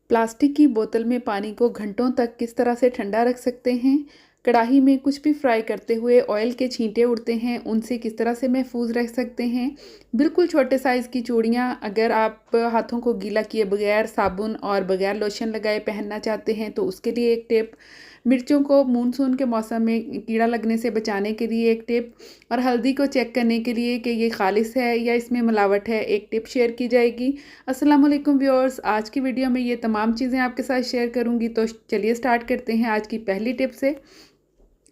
Plastic की बोतल में पानी को घंटों तक किस तरह से ठंडा रख सकते हैं। कढ़ाई में कुछ भी फ्राई करते हुए ऑयल के छींटे उड़ते हैं, उनसे किस तरह से महफूज रख सकते हैं। बिल्कुल छोटे साइज़ की चूड़ियाँ अगर आप हाथों को गीला किए बगैर साबुन और बगैर लोशन लगाए पहनना चाहते हैं तो उसके लिए एक टिप। मिर्चों को मानसून के मौसम में कीड़ा लगने से बचाने के लिए एक टिप। और हल्दी को चेक करने के लिए कि ये खालिश है या इसमें मिलावट है, एक टिप शेयर की जाएगी। अस्सलाम वालेकुम व्यूअर्स, आज की वीडियो में ये तमाम चीज़ें आपके साथ शेयर करूंगी। तो चलिए स्टार्ट करते हैं आज की पहली टिप से।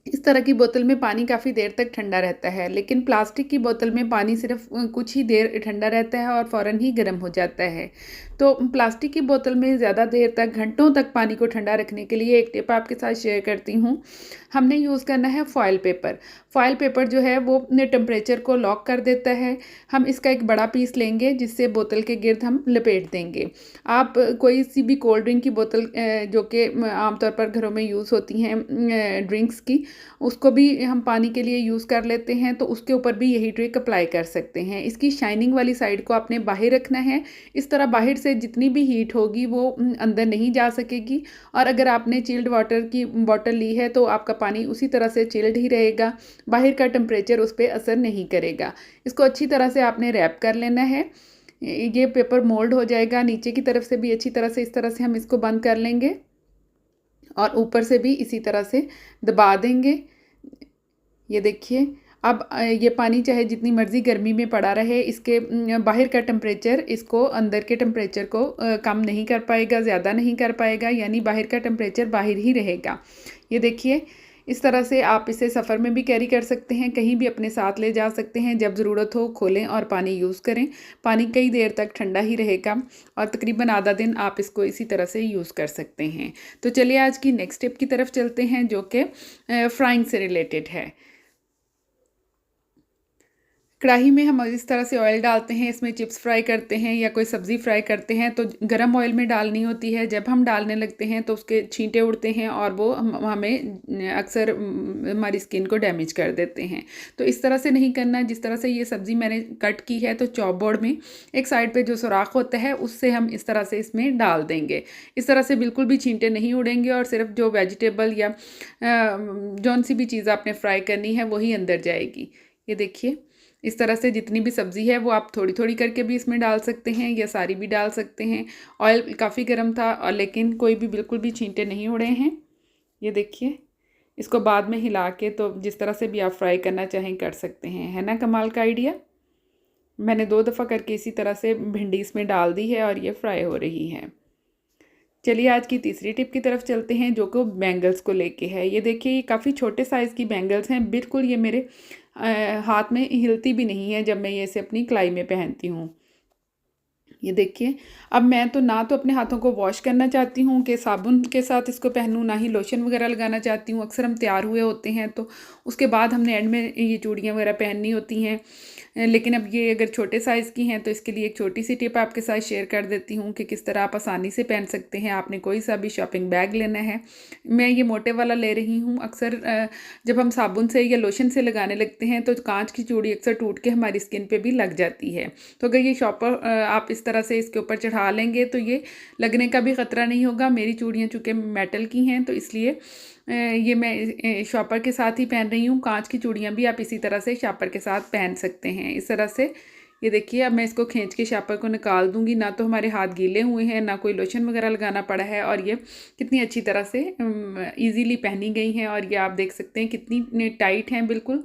इस तरह की बोतल में पानी काफ़ी देर तक ठंडा रहता है, लेकिन प्लास्टिक की बोतल में पानी सिर्फ कुछ ही देर ठंडा रहता है और फ़ौरन ही गर्म हो जाता है। तो प्लास्टिक की बोतल में ज़्यादा देर तक घंटों तक पानी को ठंडा रखने के लिए एक टिप आपके साथ शेयर करती हूँ। हमने यूज़ करना है फॉयल पेपर। फॉयल पेपर जो है वो अपने टेम्परेचर को लॉक कर देता है। हम इसका एक बड़ा पीस लेंगे जिससे बोतल के गिर्द हम लपेट देंगे। आप कोई सी भी कोल्ड ड्रिंक की बोतल जो कि आमतौर पर घरों में यूज़ होती हैं ड्रिंक्स की, उसको भी हम पानी के लिए यूज़ कर लेते हैं, तो उसके ऊपर भी यही ट्रिक अप्लाई कर सकते हैं। इसकी शाइनिंग वाली साइड को आपने बाहर रखना है। इस तरह बाहर से जितनी भी हीट होगी वो अंदर नहीं जा सकेगी। और अगर आपने चिल्ड वाटर की बॉटल ली है तो आपका पानी उसी तरह से चिल्ड ही रहेगा, बाहर का टेम्परेचर उस पर असर नहीं करेगा। इसको अच्छी तरह से आपने रैप कर लेना है। ये पेपर मोल्ड हो जाएगा, नीचे की तरफ से भी अच्छी तरह से इस तरह से हम इसको बंद कर लेंगे और ऊपर से भी इसी तरह से दबा देंगे। ये देखिए, अब ये पानी चाहे जितनी मर्ज़ी गर्मी में पड़ा रहे, इसके बाहर का टेम्परेचर इसको अंदर के टेम्परेचर को कम नहीं कर पाएगा, ज़्यादा नहीं कर पाएगा, यानी बाहर का टेम्परेचर बाहर ही रहेगा। ये देखिए, इस तरह से आप इसे सफ़र में भी कैरी कर सकते हैं, कहीं भी अपने साथ ले जा सकते हैं। जब ज़रूरत हो खोलें और पानी यूज़ करें। पानी कई देर तक ठंडा ही रहेगा और तकरीबन आधा दिन आप इसको इसी तरह से यूज़ कर सकते हैं। तो चलिए आज की नेक्स्ट टिप की तरफ चलते हैं, जो कि फ्राइंग से रिलेटेड है। कढ़ाई में हम इस तरह से ऑयल डालते हैं, इसमें चिप्स फ्राई करते हैं या कोई सब्ज़ी फ्राई करते हैं तो गरम ऑयल में डालनी होती है। जब हम डालने लगते हैं तो उसके छींटे उड़ते हैं और वो हमें अक्सर हमारी स्किन को डैमेज कर देते हैं। तो इस तरह से नहीं करना। जिस तरह से ये सब्ज़ी मैंने कट की है तो चॉप बोर्ड में एक साइड पे जो सुराख होता है उससे हम इस तरह से इसमें डाल देंगे। इस तरह से बिल्कुल भी छींटे नहीं उड़ेंगे और सिर्फ जो वेजिटेबल या जौन सी भी चीज़ आपने फ्राई करनी है वही अंदर जाएगी। ये देखिए, इस तरह से जितनी भी सब्ज़ी है वो आप थोड़ी थोड़ी करके भी इसमें डाल सकते हैं या सारी भी डाल सकते हैं। ऑयल काफ़ी गर्म था और लेकिन कोई भी बिल्कुल भी छींटे नहीं उड़े हैं। ये देखिए, इसको बाद में हिला के तो जिस तरह से भी आप फ्राई करना चाहें कर सकते हैं। है ना कमाल का आइडिया। मैंने 2 दफ़ा करके इसी तरह से भिंडी इसमें डाल दी है और ये फ्राई हो रही है। चलिए आज की तीसरी टिप की तरफ चलते हैं, जो कि बैंगल्स को लेके है। ये देखिए, ये काफ़ी छोटे साइज़ की बैंगल्स हैं। बिल्कुल ये मेरे हाथ में हिलती भी नहीं है जब मैं ये इसे अपनी कलाई में पहनती हूँ। ये देखिए, अब मैं तो ना तो अपने हाथों को वॉश करना चाहती हूँ कि साबुन के साथ इसको पहनूँ, ना ही लोशन वगैरह लगाना चाहती हूँ। अक्सर हम तैयार हुए होते हैं तो उसके बाद हमने एंड में ये चूड़ियाँ वगैरह पहननी होती हैं। लेकिन अब ये अगर छोटे साइज़ की हैं तो इसके लिए एक छोटी सी टिप आपके साथ शेयर कर देती हूँ कि किस तरह आप आसानी से पहन सकते हैं। आपने कोई सा भी शॉपिंग बैग लेना है। मैं ये मोटे वाला ले रही हूँ। अक्सर जब हम साबुन से या लोशन से लगाने लगते हैं तो कांच की चूड़ी अक्सर टूट के हमारी स्किन पे भी लग जाती है। तो अगर ये शॉपर आप इस तरह से इसके ऊपर चढ़ा लेंगे तो ये लगने का भी ख़तरा नहीं होगा। मेरी चूड़ियाँ चूँकि मेटल की हैं तो इसलिए ये मैं शॉपर के साथ ही पहन रही हूँ। कांच की चूड़ियाँ भी आप इसी तरह से शॉपर के साथ पहन सकते हैं इस तरह से। ये देखिए, अब मैं इसको खींच के शॉपर को निकाल दूंगी। ना तो हमारे हाथ गीले हुए हैं, ना कोई लोशन वगैरह लगाना पड़ा है और ये कितनी अच्छी तरह से ईजीली पहनी गई हैं। और ये आप देख सकते हैं कितनी टाइट हैं बिल्कुल।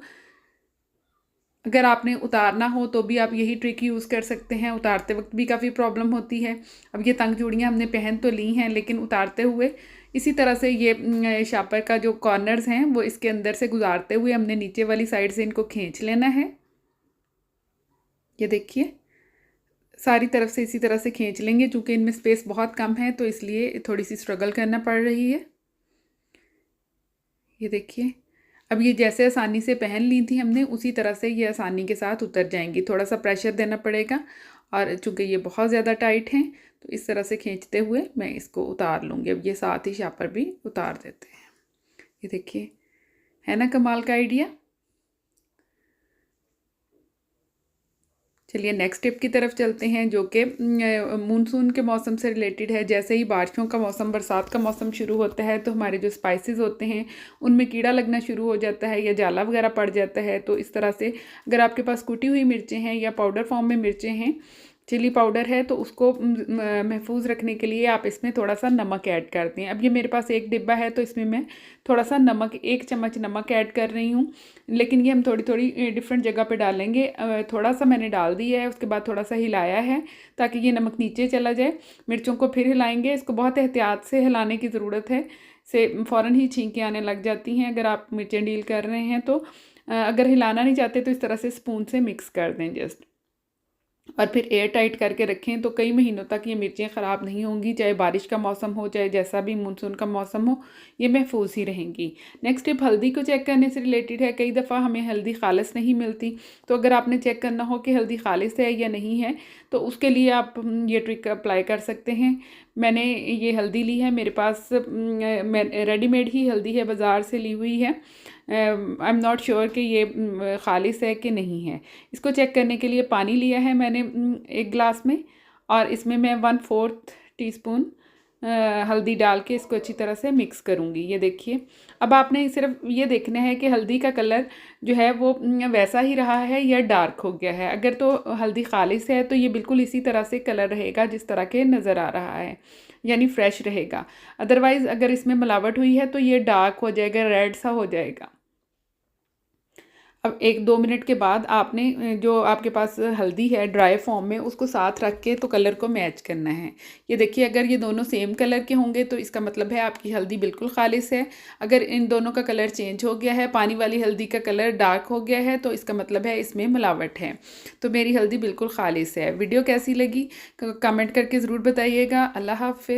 अगर आपने उतारना हो तो भी आप यही ट्रिक यूज़ कर सकते हैं। उतारते वक्त भी काफ़ी प्रॉब्लम होती है। अब ये तंग चूड़ियाँ हमने पहन तो ली हैं, लेकिन उतारते हुए इसी तरह से ये शापर का जो कॉर्नर्स हैं वो इसके अंदर से गुजारते हुए हमने नीचे वाली साइड से इनको खींच लेना है। ये देखिए, सारी तरफ से इसी तरह से खींच लेंगे। चूँकि इनमें स्पेस बहुत कम है तो इसलिए थोड़ी सी स्ट्रगल करना पड़ रही है। ये देखिए, अब ये जैसे आसानी से पहन ली थी हमने उसी तरह से ये आसानी के साथ उतर जाएंगी। थोड़ा सा प्रेशर देना पड़ेगा और चूँकि ये बहुत ज़्यादा टाइट हैं तो इस तरह से खींचते हुए मैं इसको उतार लूँगी। अब ये साथ ही शापर भी उतार देते हैं। ये देखिए, है ना कमाल का आइडिया। चलिए नेक्स्ट टिप की तरफ चलते हैं, जो कि मानसून के मौसम से रिलेटेड है। जैसे ही बारिशों का मौसम, बरसात का मौसम शुरू होता है तो हमारे जो स्पाइसेस होते हैं उनमें कीड़ा लगना शुरू हो जाता है या जाला वगैरह पड़ जाता है। तो इस तरह से अगर आपके पास कुटी हुई मिर्चें हैं या पाउडर फॉर्म में मिर्चें हैं, चिली पाउडर है, तो उसको महफूज रखने के लिए आप इसमें थोड़ा सा नमक ऐड करते हैं। अब ये मेरे पास एक डिब्बा है तो इसमें मैं थोड़ा सा नमक, 1 चम्मच नमक ऐड कर रही हूँ। लेकिन ये हम थोड़ी थोड़ी डिफरेंट जगह पे डालेंगे। थोड़ा सा मैंने डाल दिया है, उसके बाद थोड़ा सा हिलाया है ताकि ये नमक नीचे चला जाए। मिर्चों को फिर हिलाएंगे। इसको बहुत एहतियात से हिलाने की ज़रूरत है, से फ़ौरन ही छींकें आने लग जाती हैं अगर आप मिर्चें डील कर रहे हैं तो। अगर हिलाना नहीं चाहते तो इस तरह से स्पून से मिक्स कर दें जस्ट, और फिर एयर टाइट करके रखें तो कई महीनों तक ये मिर्चें ख़राब नहीं होंगी। चाहे बारिश का मौसम हो, चाहे जैसा भी मानसून का मौसम हो, ये महफूज ही रहेंगी। नेक्स्ट टिप हल्दी को चेक करने से रिलेटेड है। कई दफ़ा हमें हल्दी खालिस नहीं मिलती, तो अगर आपने चेक करना हो कि हल्दी खालिस है या नहीं है तो उसके लिए आप ये ट्रिक अप्लाई कर सकते हैं। मैंने ये हल्दी ली है, मेरे पास रेडीमेड ही हल्दी है, बाज़ार से ली हुई है। आई एम नॉट श्योर कि ये खालिस है कि नहीं है। इसको चेक करने के लिए पानी लिया है मैंने 1 गिलास में, और इसमें मैं 1/4 टीस्पून हल्दी डाल के इसको अच्छी तरह से मिक्स करूँगी। ये देखिए, अब आपने सिर्फ ये देखना है कि हल्दी का कलर जो है वो वैसा ही रहा है या डार्क हो गया है। अगर तो हल्दी खालिस है तो ये बिल्कुल इसी तरह से कलर रहेगा जिस तरह के नज़र आ रहा है, यानी फ्रेश रहेगा। अदरवाइज़ अगर इसमें मिलावट हुई है तो ये डार्क हो जाएगा, रेड सा हो जाएगा। अब 1-2 मिनट के बाद आपने जो आपके पास हल्दी है ड्राई फॉर्म में, उसको साथ रख के तो कलर को मैच करना है। ये देखिए, अगर ये दोनों सेम कलर के होंगे तो इसका मतलब है आपकी हल्दी बिल्कुल खालिस है। अगर इन दोनों का कलर चेंज हो गया है, पानी वाली हल्दी का कलर डार्क हो गया है, तो इसका मतलब है इसमें मिलावट है। तो मेरी हल्दी बिल्कुल खालिस है। वीडियो कैसी लगी कमेंट करके ज़रूर बताइएगा। अल्लाह हाफ़िज़।